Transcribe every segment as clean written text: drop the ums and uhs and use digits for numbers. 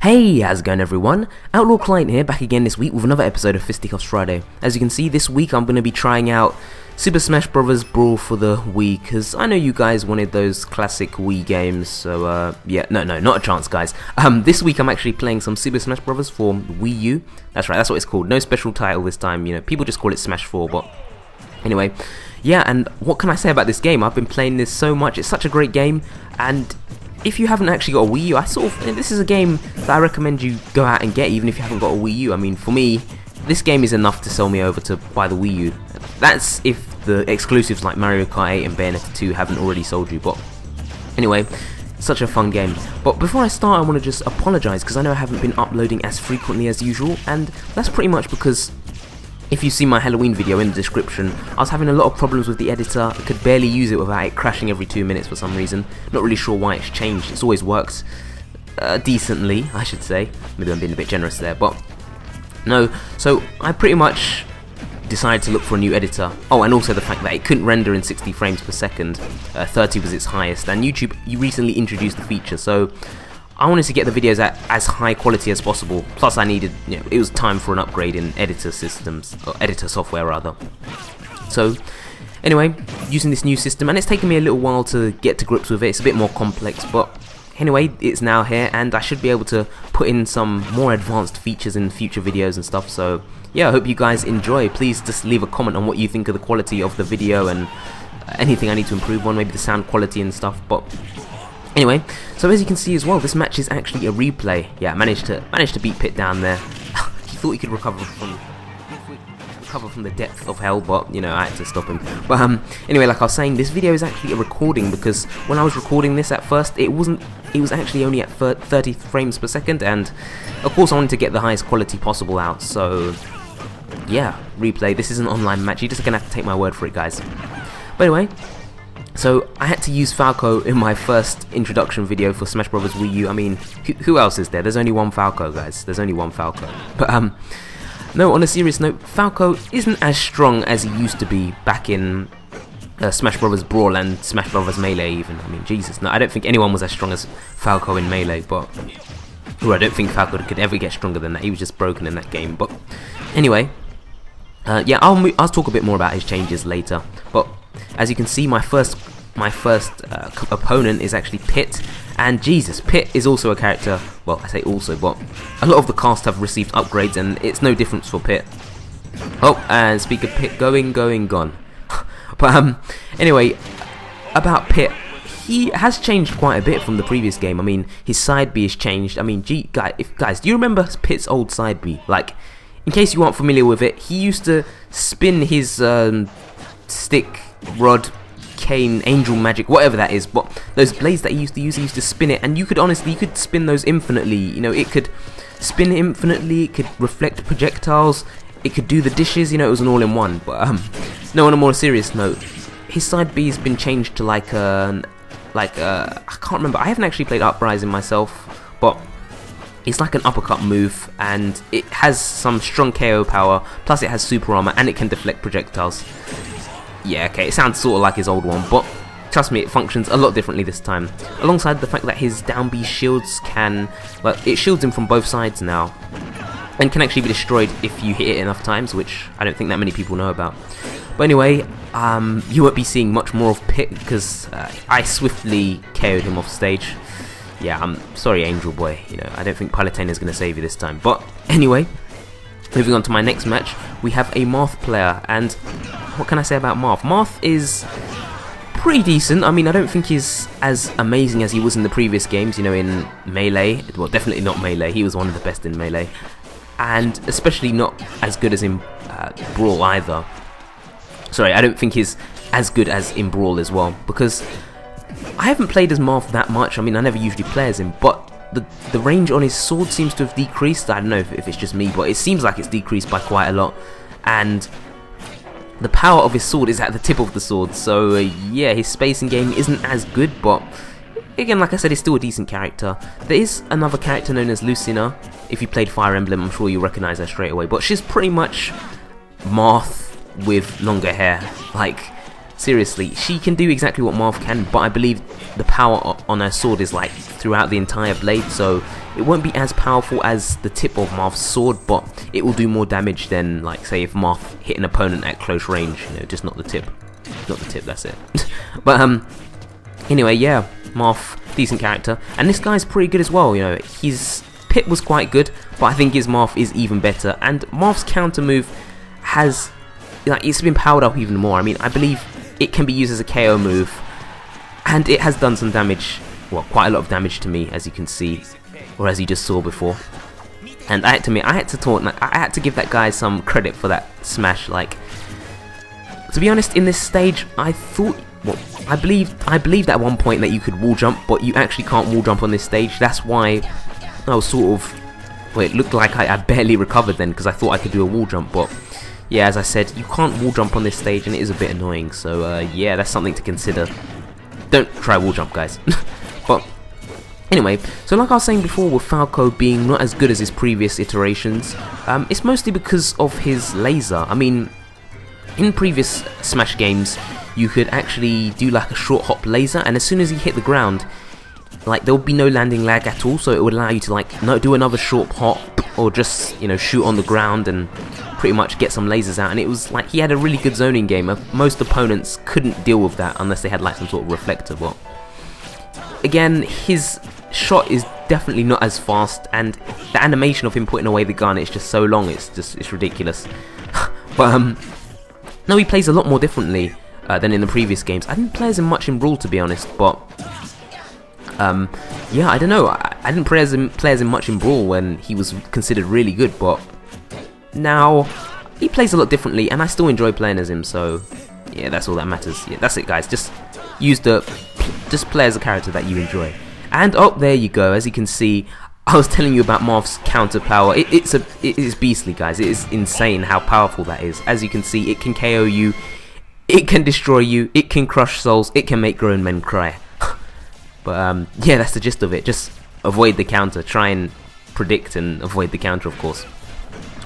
Hey, how's it going everyone? OutlawClient here, back again this week with another episode of Fisticuffs Friday. As you can see, this week I'm going to be trying out Super Smash Bros. Brawl for the Wii, because I know you guys wanted those classic Wii games, so yeah, no, not a chance guys. This week I'm actually playing some Super Smash Bros. For Wii U. That's right, that's what it's called. No special title this time, you know, people just call it Smash 4, but anyway. Yeah, and what can I say about this game? I've been playing this so much, it's such a great game, and if you haven't actually got a Wii U, this is a game that I recommend you go out and get, even if you haven't got a Wii U. I mean, for me, this game is enough to sell me over to buy the Wii U. That's if the exclusives like Mario Kart 8 and Bayonetta 2 haven't already sold you, but anyway, such a fun game. But before I start, I want to just apologise, because I know I haven't been uploading as frequently as usual, and that's pretty much because if you see my Halloween video in the description, I was having a lot of problems with the editor. I could barely use it without it crashing every 2 minutes for some reason. Not really sure why it's changed. It's always worked decently, I should say. Maybe I'm being a bit generous there, but no. So I pretty much decided to look for a new editor. Oh, and also the fact that it couldn't render in 60 frames per second. 30 was its highest, and YouTube, you recently introduced the feature, so I wanted to get the videos at as high quality as possible. Plus, I needed, you know, it was time for an upgrade in editor systems, or editor software rather. So, anyway, using this new system, and it's taken me a little while to get to grips with it. It's a bit more complex, but anyway, it's now here, and I should be able to put in some more advanced features in future videos and stuff. So, yeah, I hope you guys enjoy. Please just leave a comment on what you think of the quality of the video and anything I need to improve on, maybe the sound quality and stuff. But anyway, so as you can see as well, this match is actually a replay. Yeah, I managed to beat Pit down there. He thought he could recover from the depth of hell, but you know, I had to stop him. But anyway, like I was saying, this video is actually a recording, because when I was recording this at first, it was actually only at 30 frames per second, and of course I wanted to get the highest quality possible out. So yeah, replay. This is an online match. You're just gonna have to take my word for it, guys. But anyway, so I had to use Falco in my first introduction video for Smash Bros. Wii U. I mean, who else is there? There's only one Falco, guys. There's only one Falco. But no, on a serious note, Falco isn't as strong as he used to be back in Smash Bros. Brawl and Smash Bros. Melee even. I mean, Jesus, no, I don't think anyone was as strong as Falco in Melee, but I don't think Falco could ever get stronger than that. He was just broken in that game. But anyway, yeah, I'll talk a bit more about his changes later. But as you can see, my first opponent is actually Pit, and Jesus, Pit is also a character. Well, I say also, but a lot of the cast have received upgrades, and it's no difference for Pit. Oh, and speak of Pit, gone. But anyway, about Pit, he has changed quite a bit from the previous game. I mean, his side B has changed. I mean, guys, do you remember Pit's old side B? Like, in case you aren't familiar with it, he used to spin his stick, rod, cane, angel magic, whatever that is, but those blades that he used to spin it, and you could spin those infinitely. You know, it could spin infinitely, it could reflect projectiles, it could do the dishes, you know, it was an all-in-one. But no, on a more serious note, his side B has been changed to I can't remember, I haven't actually played Uprising myself, but it's like an uppercut move, and it has some strong KO power, plus it has super armor, and it can deflect projectiles. Yeah, okay, it sounds sort of like his old one, but trust me, it functions a lot differently this time. Alongside the fact that his down B shields well, it shields him from both sides now, and can actually be destroyed if you hit it enough times, which I don't think that many people know about. But anyway, you won't be seeing much more of Pit, because I swiftly KO'd him off stage. Yeah, I'm sorry, Angel Boy, you know, I don't think Palutena's going to save you this time. But anyway, moving on to my next match, we have a Marth player, and what can I say about Marth? Marth is pretty decent. I mean, I don't think he's as amazing as he was in the previous games, you know, in Melee. Well, definitely not Melee. He was one of the best in Melee. And especially not as good as in Brawl either. Sorry, I don't think he's as good as in Brawl as well, because I haven't played as Marth that much. I mean, I never usually play as him, but the range on his sword seems to have decreased. I don't know if it's just me, but it seems like it's decreased by quite a lot. And the power of his sword is at the tip of the sword, so yeah, his spacing game isn't as good, but again, like I said, he's still a decent character. There is another character known as Lucina. If you played Fire Emblem, I'm sure you'll recognise her straight away, but she's pretty much Marth with longer hair. Like, seriously, she can do exactly what Marth can, but I believe the power on her sword is like throughout the entire blade, so it won't be as powerful as the tip of Marth's sword, but it will do more damage than, like, say if Marth hit an opponent at close range, you know, just not the tip. Not the tip, that's it. But anyway, yeah, Marth, decent character, and this guy's pretty good as well, you know. His pit was quite good, but I think his Marth is even better, and Marth's counter move has, like, it's been powered up even more. I mean, I believe it can be used as a KO move, and it has done some damage, well, quite a lot of damage to me, as you can see, or as you just saw before. And I had to admit, I had to give that guy some credit for that smash. Like, to be honest, in this stage, I thought, well, I believed at one point that you could wall jump, but you actually can't wall jump on this stage. That's why I was sort of, well, it looked like I barely recovered then, because I thought I could do a wall jump, but yeah, as I said, you can't wall jump on this stage, and it is a bit annoying, so yeah, that's something to consider. Don't try wall jump, guys. But anyway, so like I was saying before, with Falco being not as good as his previous iterations, it's mostly because of his laser. I mean, in previous Smash games, you could actually do like a short hop laser, and as soon as he hit the ground, like, there would be no landing lag at all, so it would allow you to, like, do another short hop, or just, you know, shoot on the ground and pretty much get some lasers out. And it was like he had a really good zoning game. Most opponents couldn't deal with that unless they had like some sort of reflector. But again, his shot is definitely not as fast, and the animation of him putting away the gun is just so long, it's ridiculous. But no, he plays a lot more differently than in the previous games. I didn't play as much in Brawl, to be honest, but yeah, I don't know. I didn't play as him much in Brawl when he was considered really good, but now he plays a lot differently, and I still enjoy playing as him. So yeah, that's all that matters. Yeah, that's it, guys. Just play as a character that you enjoy. And oh, there you go. As you can see, I was telling you about Marth's counter power. It is beastly, guys. It is insane how powerful that is. As you can see, it can KO you, it can destroy you, it can crush souls, it can make grown men cry. But yeah, that's the gist of it. Just avoid the counter. Try and predict and avoid the counter, of course.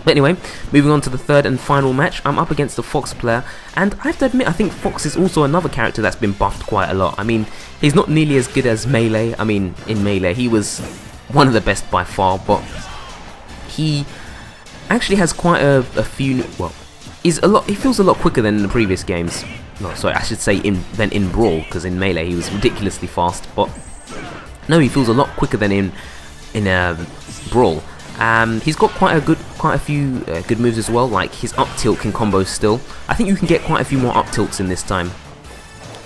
But anyway, moving on to the third and final match, I'm up against a Fox player, and I have to admit, I think Fox is also another character that's been buffed quite a lot. I mean, he's not nearly as good as Melee. I mean, in Melee, he was one of the best by far, but he actually has quite a few, well, he feels a lot quicker than in the previous games. No, sorry, I should say than in Brawl, because in Melee he was ridiculously fast, but no, he feels a lot quicker than in Brawl. He's got quite a few good moves as well. Like his up tilt can combo still. I think you can get quite a few more up tilts in this time.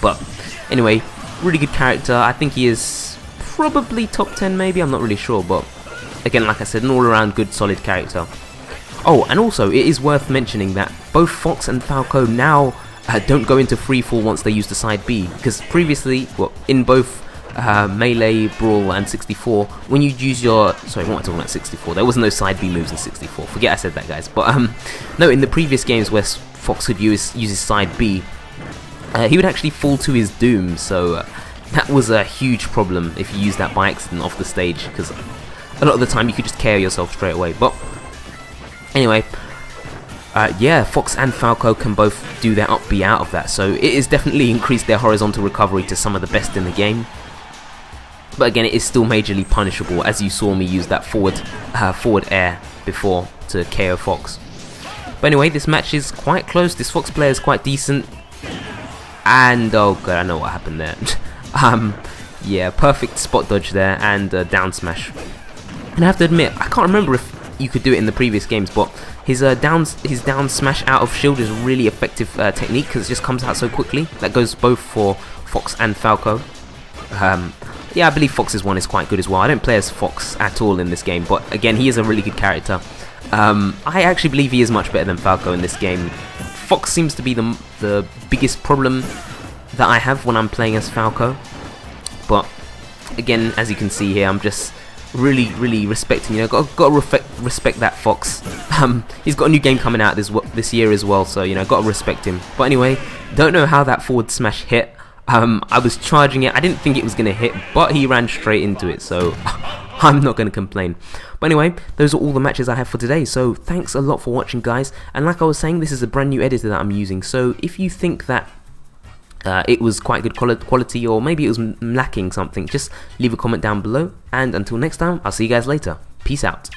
But anyway, really good character. I think he is probably top 10 maybe, I'm not really sure, but again, like I said, an all around good solid character. Oh, and also it is worth mentioning that both Fox and Falco now don't go into freefall once they use the side B, because previously, well, in both Melee, Brawl and 64, when you use your, sorry, what am I talking about? 64, there was no side B moves in 64, forget I said that, guys. But no, in the previous games where Fox could use his side B, he would actually fall to his doom, so that was a huge problem if you used that by accident off the stage, because a lot of the time you could just KO yourself straight away. But anyway, yeah, Fox and Falco can both do their up B out of that, so it has definitely increased their horizontal recovery to some of the best in the game. But again, it is still majorly punishable, as you saw me use that forward air before to KO Fox. But anyway, this match is quite close. This Fox player is quite decent, and oh god, I know what happened there. Yeah, perfect spot dodge there and down smash. And I have to admit, I can't remember if you could do it in the previous games, but his down smash out of shield is a really effective technique, because it just comes out so quickly. That goes both for Fox and Falco. Yeah, I believe Fox's one is quite good as well. I don't play as Fox at all in this game, but again, he is a really good character. I actually believe he is much better than Falco in this game. Fox seems to be the biggest problem that I have when I'm playing as Falco. But again, as you can see here, I'm just really respecting, you know, got to respect that Fox. He's got a new game coming out this year as well, so you know, got to respect him. But anyway, don't know how that forward smash hit. I was charging it, I didn't think it was going to hit, but he ran straight into it, so I'm not going to complain. But anyway, those are all the matches I have for today, so thanks a lot for watching, guys. And like I was saying, this is a brand new editor that I'm using, so if you think that it was quite good quality, or maybe it was lacking something. Just leave a comment down below, and until next time, I'll see you guys later. Peace out.